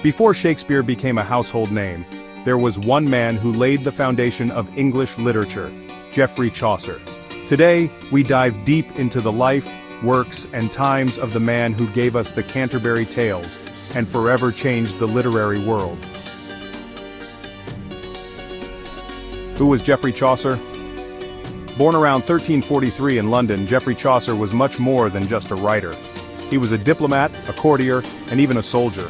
Before Shakespeare became a household name, there was one man who laid the foundation of English literature, Geoffrey Chaucer. Today, we dive deep into the life, works, and times of the man who gave us the Canterbury Tales and forever changed the literary world. Who was Geoffrey Chaucer? Born around 1343 in London, Geoffrey Chaucer was much more than just a writer. He was a diplomat, a courtier, and even a soldier.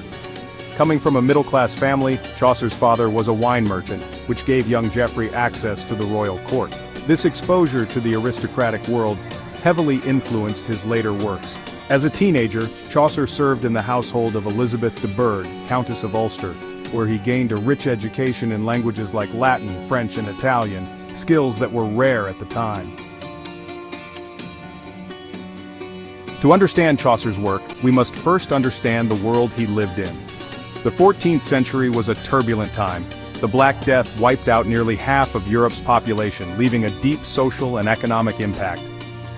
Coming from a middle-class family, Chaucer's father was a wine merchant, which gave young Geoffrey access to the royal court. This exposure to the aristocratic world heavily influenced his later works. As a teenager, Chaucer served in the household of Elizabeth de Burgh, Countess of Ulster, where he gained a rich education in languages like Latin, French, and Italian, skills that were rare at the time. To understand Chaucer's work, we must first understand the world he lived in. The 14th century was a turbulent time. The Black Death wiped out nearly half of Europe's population, leaving a deep social and economic impact.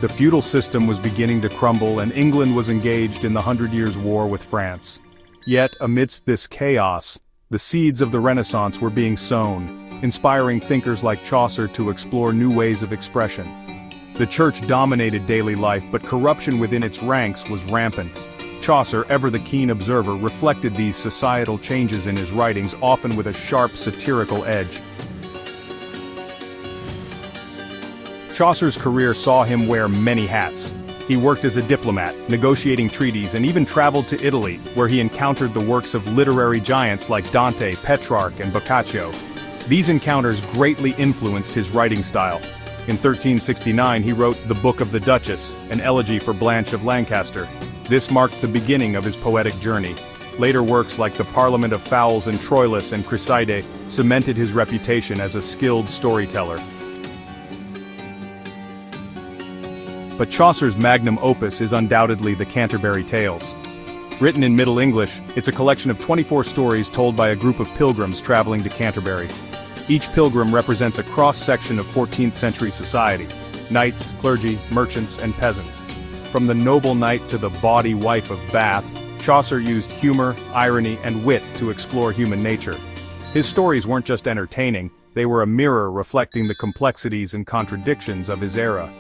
The feudal system was beginning to crumble, and England was engaged in the 100 Years' War with France. Yet, amidst this chaos, the seeds of the Renaissance were being sown, inspiring thinkers like Chaucer to explore new ways of expression. The church dominated daily life, but corruption within its ranks was rampant. Chaucer, ever the keen observer, reflected these societal changes in his writings, often with a sharp satirical edge. Chaucer's career saw him wear many hats. He worked as a diplomat, negotiating treaties, and even traveled to Italy, where he encountered the works of literary giants like Dante, Petrarch, and Boccaccio. These encounters greatly influenced his writing style. In 1369 he wrote The Book of the Duchess, an elegy for Blanche of Lancaster. This marked the beginning of his poetic journey. Later works like The Parliament of Fowls and Troilus and Criseyde cemented his reputation as a skilled storyteller. But Chaucer's magnum opus is undoubtedly the Canterbury Tales. Written in Middle English, it's a collection of 24 stories told by a group of pilgrims traveling to Canterbury. Each pilgrim represents a cross-section of 14th century society: knights, clergy, merchants, and peasants. From the noble knight to the bawdy wife of Bath, Chaucer used humor, irony, and wit to explore human nature. His stories weren't just entertaining, they were a mirror reflecting the complexities and contradictions of his era.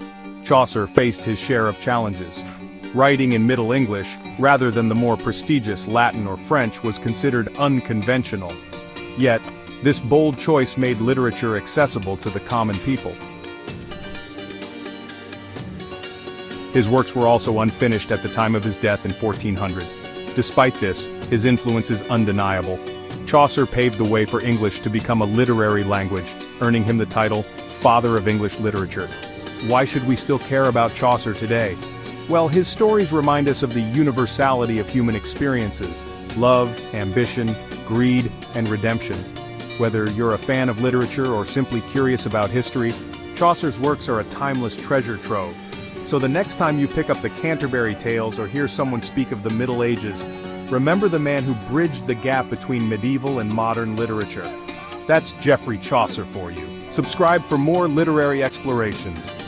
Chaucer faced his share of challenges. Writing in Middle English, rather than the more prestigious Latin or French, was considered unconventional. Yet, this bold choice made literature accessible to the common people. His works were also unfinished at the time of his death in 1400. Despite this, his influence is undeniable. Chaucer paved the way for English to become a literary language, earning him the title, Father of English Literature. Why should we still care about Chaucer today? Well, his stories remind us of the universality of human experiences: love, ambition, greed, and redemption. Whether you're a fan of literature or simply curious about history, Chaucer's works are a timeless treasure trove. So the next time you pick up the Canterbury Tales or hear someone speak of the Middle Ages, remember the man who bridged the gap between medieval and modern literature. That's Geoffrey Chaucer for you. Subscribe for more literary explorations.